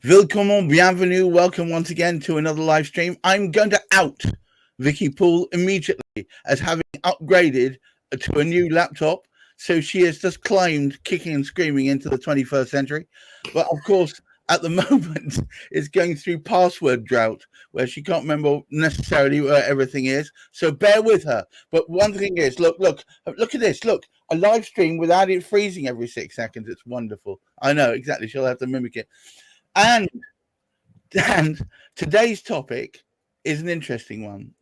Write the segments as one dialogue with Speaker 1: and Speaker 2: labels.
Speaker 1: Willkommen, bienvenue, welcome once again to another live stream. I'm going to out Vicky Poole immediately as having upgraded to a new laptop. So she has just climbed, kicking and screaming into the 21st century. But of course, at the moment, is going through password drought where she can't remember necessarily where everything is. So bear with her. But one thing is, look at this. Look, a live stream without it freezing every 6 seconds. It's wonderful. I know, exactly. She'll have to mimic it. And today's topic is an interesting one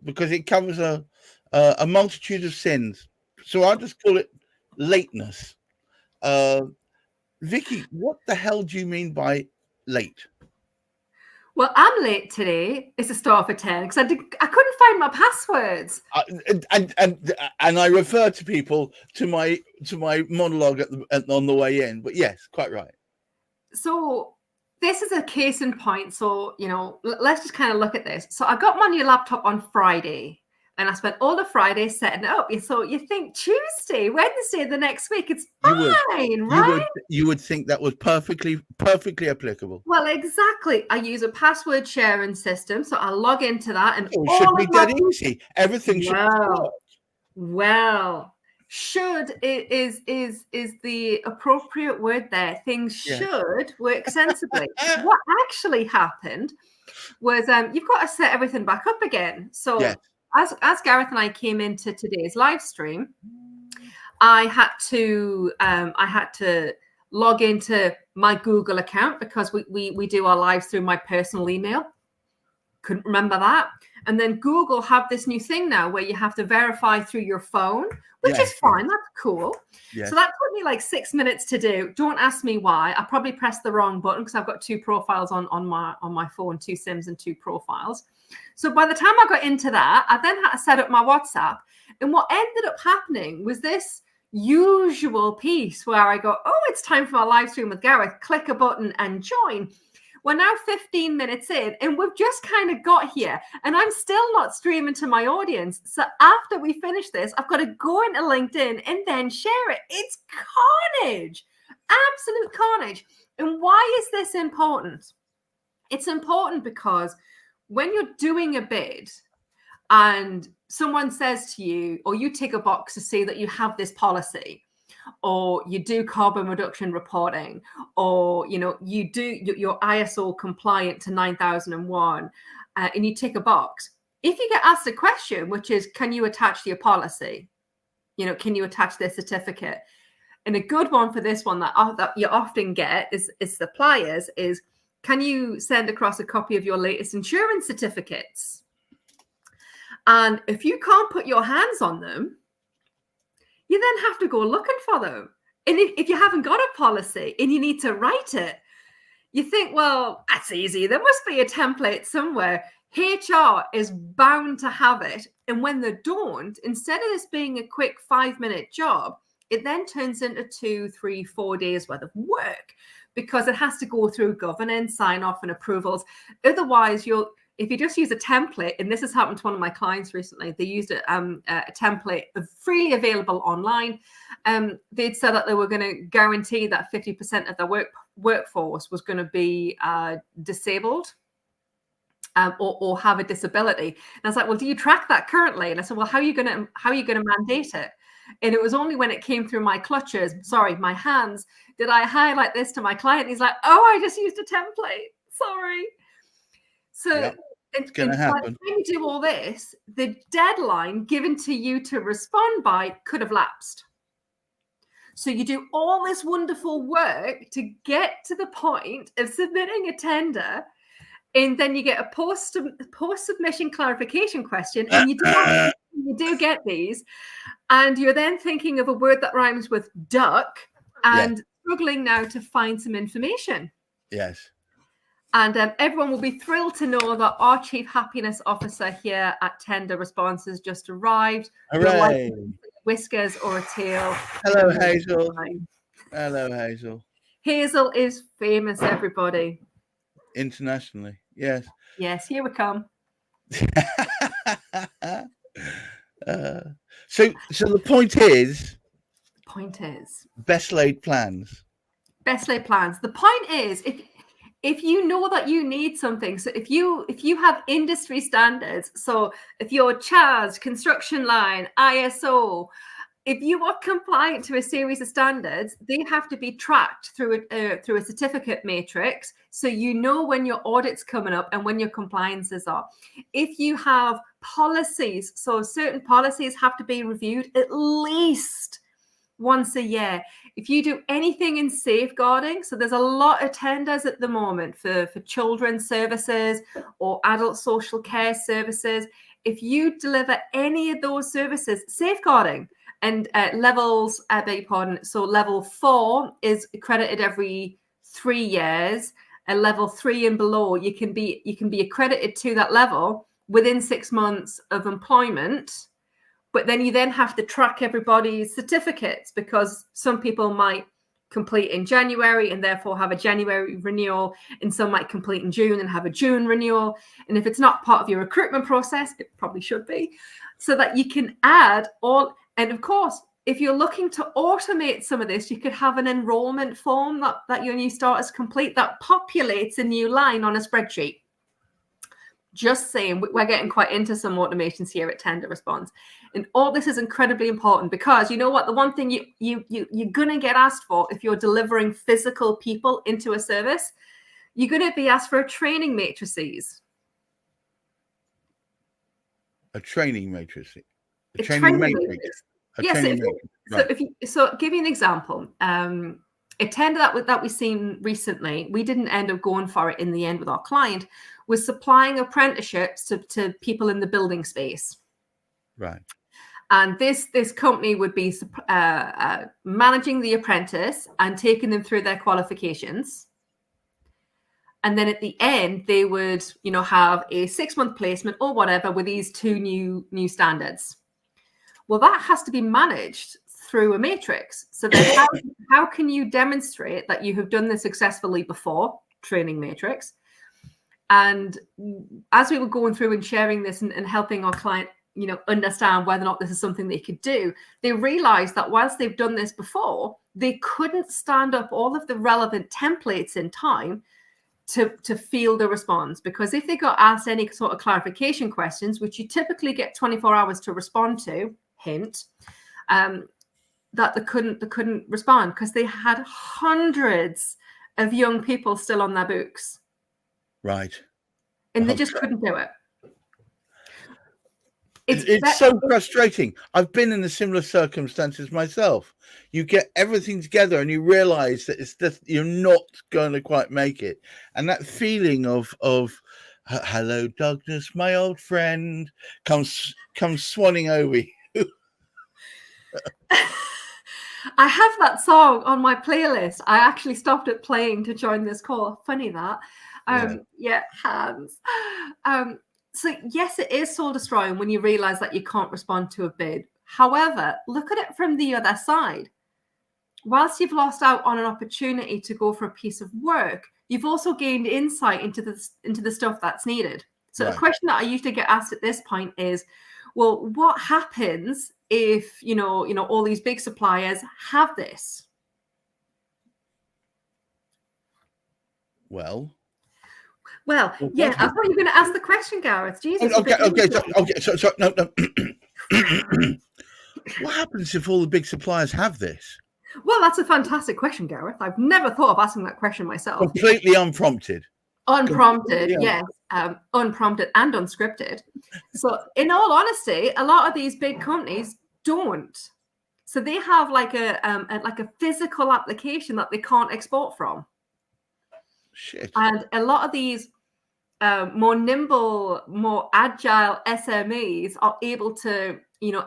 Speaker 1: because it covers a multitude of sins. So I'll just call it lateness. Vicky, what the hell do you mean by late?
Speaker 2: Well, I'm late today. It's a start for 10 because I couldn't find my passwords.
Speaker 1: And I refer to people to my monologue on the way in. But yes, quite right.
Speaker 2: So this is a case in point. So, let's just kind of look at this. So I got my new laptop on Friday and I spent all the Friday setting it up. So you think Tuesday, Wednesday, the next week, it's fine, right?
Speaker 1: You would think that was perfectly applicable.
Speaker 2: Well, exactly. I use a password sharing system. So I log into that and
Speaker 1: it should be dead easy. Everything should work.
Speaker 2: Well, should is the appropriate word there. Things should work sensibly. What actually happened was you've got to set everything back up again. So as Gareth and I came into today's live stream, I had to log into my Google account because we do our lives through my personal email. Couldn't remember that. And then Google have this new thing now where you have to verify through your phone, which is fine. That's cool. Yes. So that took me like 6 minutes to do. Don't ask me why. I probably pressed the wrong button because I've got two profiles on my phone, 2 SIMs and 2 profiles. So by the time I got into that, I then had to set up my WhatsApp. And what ended up happening was this usual piece where I go, oh, it's time for my live stream with Gareth. Click a button and join. We're now 15 minutes in and we've just kind of got here and I'm still not streaming to my audience. So after we finish this, I've got to go into LinkedIn and then share it. It's carnage, absolute carnage. And why is this important? It's important because when you're doing a bid and someone says to you, or you tick a box to say that you have this policy, or you do carbon reduction reporting, or you do you're ISO compliant to 9001, and you tick a box. If you get asked a question, which is, can you attach your policy? Can you attach their certificate? And a good one for this one that you often get is suppliers is, can you send across a copy of your latest insurance certificates? And if you can't put your hands on them, you then have to go looking for them. And if you haven't got a policy and you need to write it, you think, well, that's easy. There must be a template somewhere. HR is bound to have it. And when they don't, instead of this being a quick 5-minute job, it then turns into 2, 3, 4 days worth of work because it has to go through governance, sign off and approvals. Otherwise, if you just use a template, and this has happened to one of my clients recently, they used a template freely available online. They'd said that they were going to guarantee that 50% of their workforce was going to be disabled or have a disability. And I was like, well, do you track that currently? And I said, well, how are you going to mandate it? And it was only when it came through my my hands, did I highlight this to my client. And he's like, oh, I just used a template. Sorry. So it's going to happen. When you do all this, the deadline given to you to respond by could have lapsed. So you do all this wonderful work to get to the point of submitting a tender, and then you get a post-submission clarification question, and you do get these, and you're then thinking of a word that rhymes with duck and struggling now to find some information.
Speaker 1: Yes.
Speaker 2: And everyone will be thrilled to know that our Chief Happiness Officer here at Tender Responses just arrived.
Speaker 1: Hooray!
Speaker 2: Whiskers or a tail.
Speaker 1: Hello, Hazel. Hello, Hazel.
Speaker 2: Hazel is famous, everybody.
Speaker 1: Internationally, yes.
Speaker 2: Yes, here we come.
Speaker 1: So the point is.
Speaker 2: Point is.
Speaker 1: Best laid plans.
Speaker 2: Best laid plans. The point is, if you know that you need something, so if you have industry standards, so if you're CHAS, construction line, ISO, if you are compliant to a series of standards, they have to be tracked through a certificate matrix, so you know when your audit's coming up and when your compliances are. If you have policies, so certain policies have to be reviewed at least once a year. If you do anything in safeguarding, so there's a lot of tenders at the moment for children's services or adult social care services. If you deliver any of those services, safeguarding and levels, I beg your pardon, so level 4 is accredited every 3 years. And level 3 and below, you can be accredited to that level within 6 months of employment. But then you then have to track everybody's certificates, because some people might complete in January and therefore have a January renewal, and some might complete in June and have a June renewal. And if it's not part of your recruitment process, it probably should be, so that you can add all. And of course, if you're looking to automate some of this, you could have an enrollment form that your new starters complete that populates a new line on a spreadsheet. Just saying, we're getting quite into some automations here at Tender Response. And all this is incredibly important, because you know what? The one thing you're going to get asked for if you're delivering physical people into a service, you're going to be asked for a training matrices.
Speaker 1: A training matrix.
Speaker 2: A training matrix. Yes. So give you an example. A tender that we've seen recently, we didn't end up going for it in the end with our client, was supplying apprenticeships to people in the building space.
Speaker 1: Right.
Speaker 2: And this company would be managing the apprentice and taking them through their qualifications. And then at the end, they would, have a 6-month placement or whatever with these 2 new standards. Well, that has to be managed through a matrix. So then how can you demonstrate that you have done this successfully before? Training matrix. And as we were going through and sharing this and helping our client, understand whether or not this is something they could do, they realized that whilst they've done this before, they couldn't stand up all of the relevant templates in time to field a response. Because if they got asked any sort of clarification questions, which you typically get 24 hours to respond to, hint, that they couldn't respond, because they had hundreds of young people still on their books.
Speaker 1: Right.
Speaker 2: And they just couldn't do it.
Speaker 1: It's so frustrating. I've been in a similar circumstances myself. You get everything together and you realize that it's just, you're not going to quite make it. And that feeling of hello, Douglas, my old friend, comes swanning over you.
Speaker 2: I have that song on my playlist. I actually stopped it playing to join this call. Funny that. Hands. So yes, it is soul destroying when you realize that you can't respond to a bid. However, look at it from the other side. Whilst you've lost out on an opportunity to go for a piece of work, you've also gained insight into the stuff that's needed. So The question that I usually get asked at this point is, well, what happens if all these big suppliers have this?
Speaker 1: Well,
Speaker 2: yeah, I thought you were going to ask the question, Gareth. Jesus.
Speaker 1: Okay. So no. What happens if all the big suppliers have this?
Speaker 2: Well, that's a fantastic question, Gareth. I've never thought of asking that question myself.
Speaker 1: Completely unprompted.
Speaker 2: Unprompted, yes. Unprompted and unscripted. So in all honesty, a lot of these big companies don't. So they have like a physical application that they can't export from.
Speaker 1: Shit.
Speaker 2: And a lot of these more nimble, more agile SMEs are able to,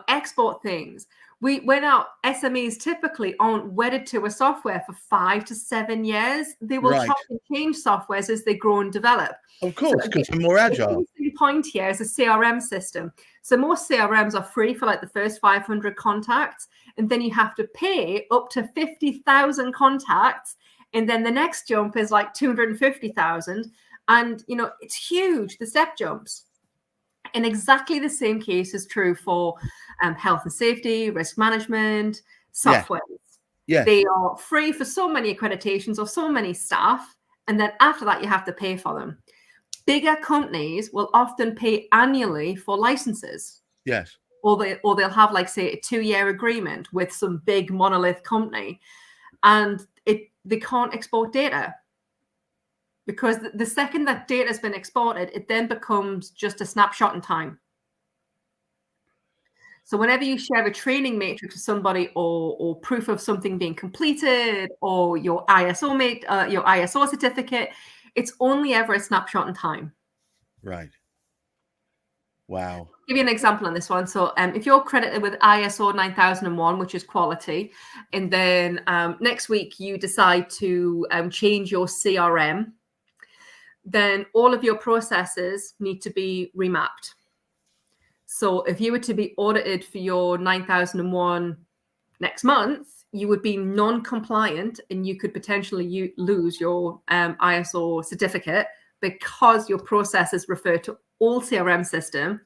Speaker 2: export things. When our SMEs typically aren't wedded to a software for 5 to 7 years, they will chop and change softwares as they grow and develop.
Speaker 1: Of course, because they're more agile.
Speaker 2: The point here is a CRM system. So most CRMs are free for like the first 500 contacts, and then you have to pay up to 50,000 contacts. And then the next jump is like 250,000. And, it's huge, the step jumps. And exactly the same case is true for health and safety, risk management, software.
Speaker 1: Yeah.
Speaker 2: They are free for so many accreditations or so many staff. And then after that, you have to pay for them. Bigger companies will often pay annually for licenses.
Speaker 1: Yes.
Speaker 2: Or they'll have, like, say, a 2-year agreement with some big monolith company, and they can't export data, because the second that data has been exported, it then becomes just a snapshot in time. So whenever you share a training matrix with somebody, or proof of something being completed, or your ISO certificate, it's only ever a snapshot in time.
Speaker 1: Right. Wow.
Speaker 2: I'll give you an example on this one. So if you're credited with ISO 9001, which is quality, and then next week you decide to change your CRM, then all of your processes need to be remapped. So if you were to be audited for your 9001 next month, you would be non-compliant, and you could potentially lose your ISO certificate, because your processes refer to all CRM system,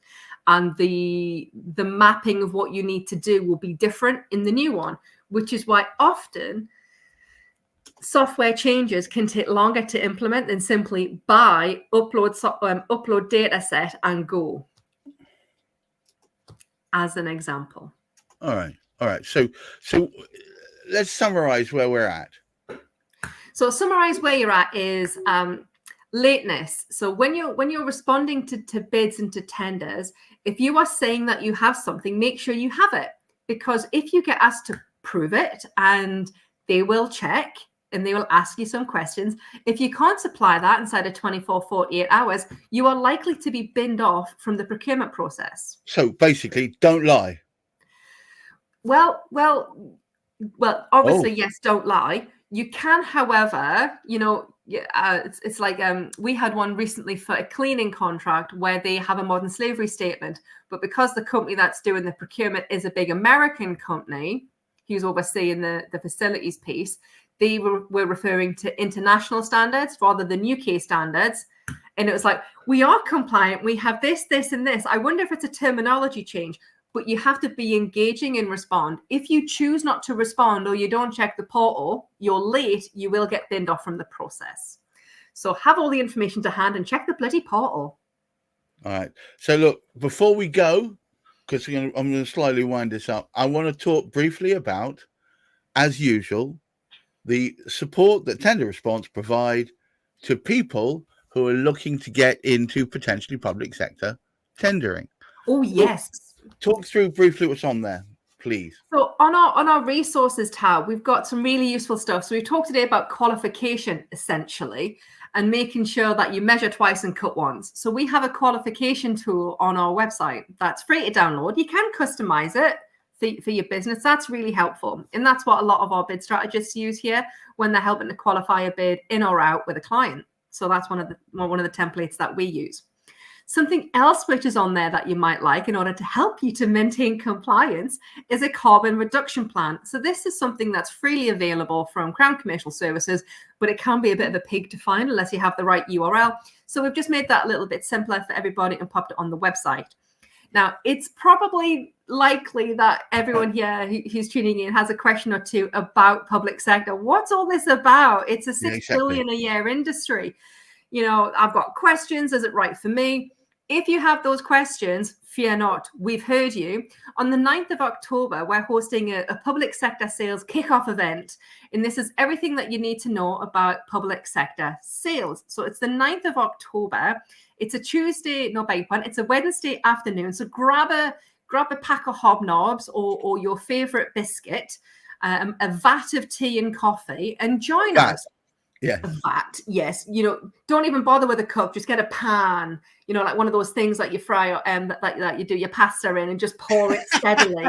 Speaker 2: and the mapping of what you need to do will be different in the new one, which is why often software changes can take longer to implement than simply buy, upload data set and go, as an example.
Speaker 1: All right. So let's summarize where we're at.
Speaker 2: So summarize where you're at is lateness. So when you're responding to bids and to tenders, if you are saying that you have something, make sure you have it, because if you get asked to prove it, and they will check and they will ask you some questions, if you can't supply that inside of 24, 48 hours, you are likely to be binned off from the procurement process.
Speaker 1: So basically, don't lie.
Speaker 2: Well, obviously, yes, don't lie. You can, however, it's like we had one recently for a cleaning contract where they have a modern slavery statement, but because the company that's doing the procurement is a big American company who's overseeing the facilities piece, they were referring to international standards rather than UK standards. And it was like, we are compliant, we have this, this, and this. I wonder if it's a terminology change. But you have to be engaging and respond. If you choose not to respond, or you don't check the portal, you're late, you will get binned off from the process. So have all the information to hand and check the bloody portal.
Speaker 1: All right. So look, before we go, because I'm going to slightly wind this up, I want to talk briefly about, as usual, the support that Tender Response provide to people who are looking to get into potentially public sector tendering.
Speaker 2: Oh, yes.
Speaker 1: Talk through briefly what's on there, please.
Speaker 2: So on our resources tab, we've got some really useful stuff. So we've talked today about qualification, essentially, and making sure that you measure twice and cut once. So we have a qualification tool on our website that's free to download. You can customize it for your business. That's really helpful. And that's what a lot of our bid strategists use here when they're helping to qualify a bid in or out with a client. So that's one of the templates that we use. Something else which is on there that you might like in order to help you to maintain compliance is a carbon reduction plan. So this is something that's freely available from Crown Commercial Services, but it can be a bit of a pig to find unless you have the right URL. So we've just made that a little bit simpler for everybody and popped it on the website. Now, it's probably likely that everyone here who's tuning in has a question or two about public sector. What's all this about? It's a $6 billion a year industry. I've got questions. Is it right for me? If you have those questions, fear not. We've heard you. On the 9th of October, we're hosting a public sector sales kickoff event. And this is everything that you need to know about public sector sales. So it's the 9th of October. It's a Tuesday, no, beg your pardon. It's a Wednesday afternoon. So grab a pack of hobnobs or your favorite biscuit, a vat of tea and coffee, and join us.
Speaker 1: Yeah.
Speaker 2: That, yes. Don't even bother with a cup. Just get a pan, like one of those things that you fry that you do your pasta in, and just pour it steadily.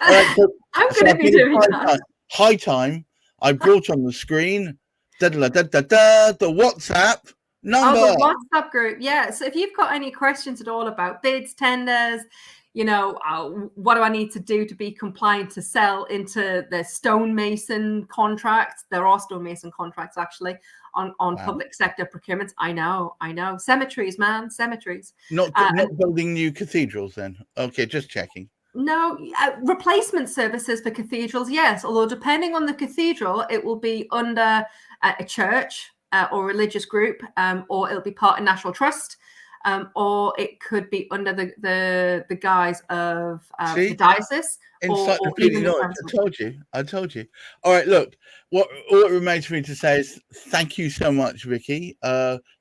Speaker 1: Right, so,
Speaker 2: I'm going to be doing that.
Speaker 1: High time. I brought on the screen the WhatsApp number.
Speaker 2: Oh, the WhatsApp group. Yeah. So if you've got any questions at all about bids, tenders, what do I need to do to be compliant to sell into the stonemason contracts? There are stonemason contracts actually on public sector procurements. I know. Cemeteries, man, cemeteries.
Speaker 1: Not building new cathedrals then. Okay, just checking.
Speaker 2: No, replacement services for cathedrals, yes. Although depending on the cathedral, it will be under a church, or religious group, or it'll be part of National Trust, or it could be under the guise of the diocese.
Speaker 1: Encyclopedic knowledge. I told you. All right, look, what remains for me to say is thank you so much, Vicky.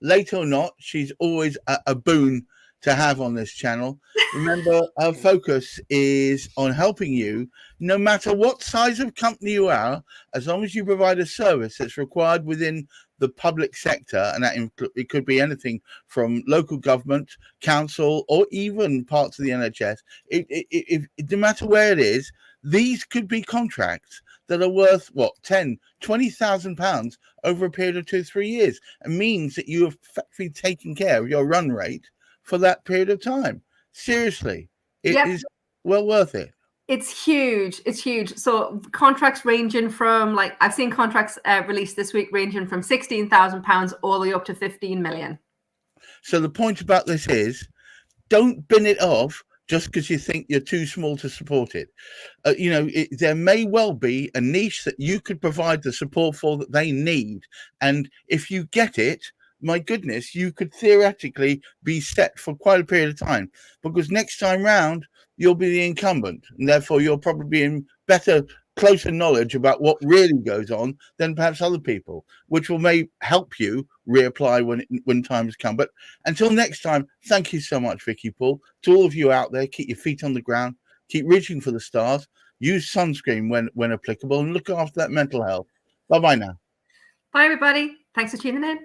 Speaker 1: Late or not, she's always a boon to have on this channel. Remember, our focus is on helping you, no matter what size of company you are, as long as you provide a service that's required within the public sector, and that it could be anything from local government, council, or even parts of the NHS. No matter where it is, these could be contracts that are worth what, 10, 20,000 pounds over a period of 2-3 years. It means that you have effectively taken care of your run rate for that period of time. Seriously, it is well worth it.
Speaker 2: It's huge. It's huge. So contracts ranging from, like, I've seen contracts released this week ranging from £16,000 all the way up to 15 million.
Speaker 1: So the point about this is, don't bin it off just because you think you're too small to support it. There may well be a niche that you could provide the support for that they need. And if you get it, my goodness, you could theoretically be set for quite a period of time, because next time round, you'll be the incumbent, and therefore you'll probably be in closer knowledge about what really goes on than perhaps other people, which may help you reapply when time has come. But until next time, thank you so much, Vicky, Poole. To all of you out there, keep your feet on the ground, keep reaching for the stars, use sunscreen when applicable, and look after that mental health. Bye-bye now.
Speaker 2: Bye, everybody. Thanks for tuning in.